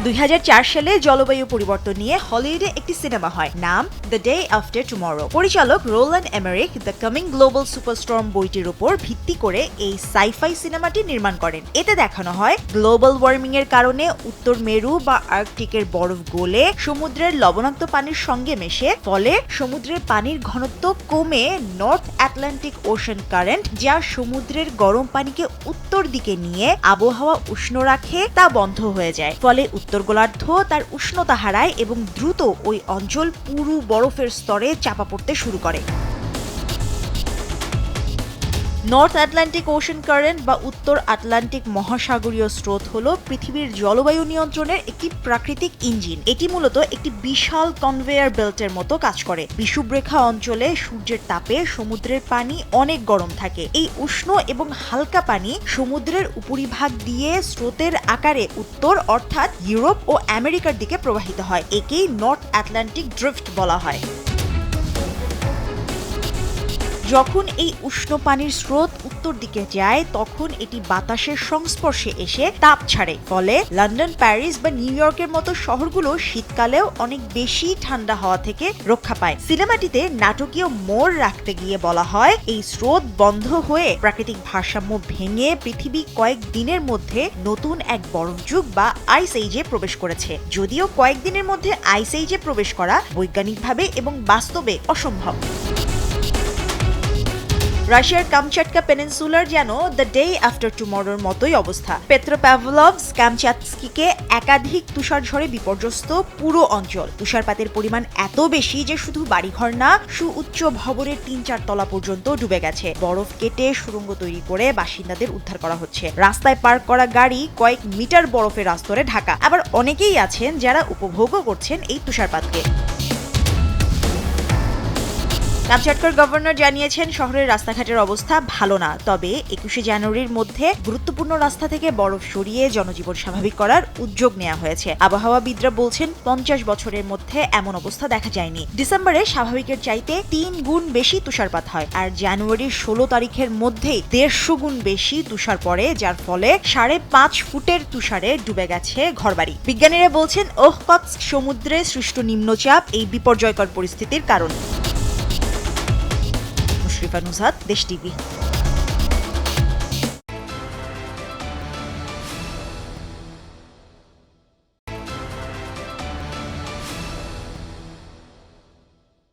2004 সালে জলবায়ু পরিবর্তন নিয়ে হলিউডে একটি সিনেমা হয়, নাম দ্য ডে আফটার টুমরো। পরিচালক রোল্যান্ড এমারিক দ্য কামিং গ্লোবাল সুপারস্টর্ম বইটির উপর ভিত্তি করে এই সাইফাই সিনেমাটি নির্মাণ করেন। এতে দেখানো হয় গ্লোবাল ওয়ার্মিং এর কারণে উত্তর মেরু বা আর্কটিকের বরফ গলে সমুদ্রের লবণাক্ত পানির সঙ্গে মেশে, ফলে সমুদ্রের পানির ঘনত্ব কমে নর্থ আটলান্টিক ওশান কারেন্ট, যা সমুদ্রের গরম পানিকে উত্তর দিকে নিয়ে আবহাওয়া উষ্ণ রাখে, তা বন্ধ হয়ে যায়। ফলে উত্তর গোলার্ধ তার উষ্ণতা হারায় এবং দ্রুত ওই অঞ্চল পুরো বরফের স্তরে চাপা পড়তে শুরু করে। নর্থ আটলান্টিক ওশান কারেন্ট বা উত্তর আটলান্টিক মহাসাগরীয় স্রোত হলো পৃথিবীর জলবায়ু নিয়ন্ত্রণের একটি প্রাকৃতিক ইঞ্জিন। এটি মূলত একটি বিশাল কনভেয়ার বেল্টের মতো কাজ করে। বিষুবরেখা অঞ্চলে সূর্যের তাপে সমুদ্রের পানি অনেক গরম থাকে। এই উষ্ণ এবং হালকা পানি সমুদ্রের উপরিভাগ দিয়ে স্রোতের আকারে উত্তর অর্থাৎ ইউরোপ ও আমেরিকার দিকে প্রবাহিত হয়। একেই নর্থ আটলান্টিক ড্রিফট বলা হয়। যখন এই উষ্ণ পানির স্রোত উত্তর দিকে যায়, তখন এটি বাতাসের সংস্পর্শে এসে তাপ ছাড়ে, ফলে লন্ডন, প্যারিস বা নিউ ইয়র্কের মতো শহরগুলো শীতকালেও অনেক বেশি ঠান্ডা হওয়া থেকে রক্ষা পায়। সিনেমাটিতে নাটকীয় মোড় রাখতে গিয়ে বলা হয়, এই স্রোত বন্ধ হয়ে প্রাকৃতিক ভারসাম্য ভেঙে পৃথিবী কয়েক দিনের মধ্যে নতুন এক বরফ যুগ বা আইস এইজে প্রবেশ করেছে। যদিও কয়েকদিনের মধ্যে আইস এইজে প্রবেশ করা বৈজ্ঞানিকভাবে এবং বাস্তবে অসম্ভব। রাশিয়ার কামচাটকা পেনিনসুলার যেন দ্য ডে আফটার টুমরোর মতোই অবস্থা। পেট্রোপাভলভস্ক কামচাটস্কিকে একাধিক তুষারঝড়ে বিপর্যস্ত পুরো অঞ্চল। তুষারপাতের পরিমাণ এত বেশি যে শুধু বাড়িঘর না, সুউচ্চ ভবনের 3-4 তলা পর্যন্ত ডুবে গেছে। বরফ কেটে সুড়ঙ্গ তৈরি করে বাসিন্দাদের উদ্ধার করা হচ্ছে। রাস্তায় পার্ক করা গাড়ি কয়েক মিটার বরফের আস্তরে ঢাকা। আবার অনেকেই আছেন যারা উপভোগও করছেন এই তুষারপাতকে। কামচাটকার গভর্নর জানিয়েছেন, শহরের রাস্তাঘাটের অবস্থা ভালো না, তবে 21শে জানুয়ারির মধ্যে গুরুত্বপূর্ণ রাস্তা থেকে বরফ সরিয়ে জনজীবন স্বাভাবিক করার উদ্যোগ নেওয়া হয়েছে। আবহাওয়াবিদরা বলছেন, 50 বছরের মধ্যে এমন অবস্থা দেখা যায়নি। ডিসেম্বরে স্বাভাবিকের চাইতে 3 গুণ বেশি তুষারপাত হয়, আর জানুয়ারির 16 তারিখের মধ্যেই 150 গুণ বেশি তুষার পড়ে, যার ফলে 5.5 ফুটের তুষারে ডুবে গেছে ঘরবাড়ি। বিজ্ঞানীরা বলছেন, ওখকটস্ক সমুদ্রে সৃষ্ট নিম্নচাপ এই বিপর্যয়কর পরিস্থিতির কারণ। মুশরিফা নুসরাত, দেশ টিভি।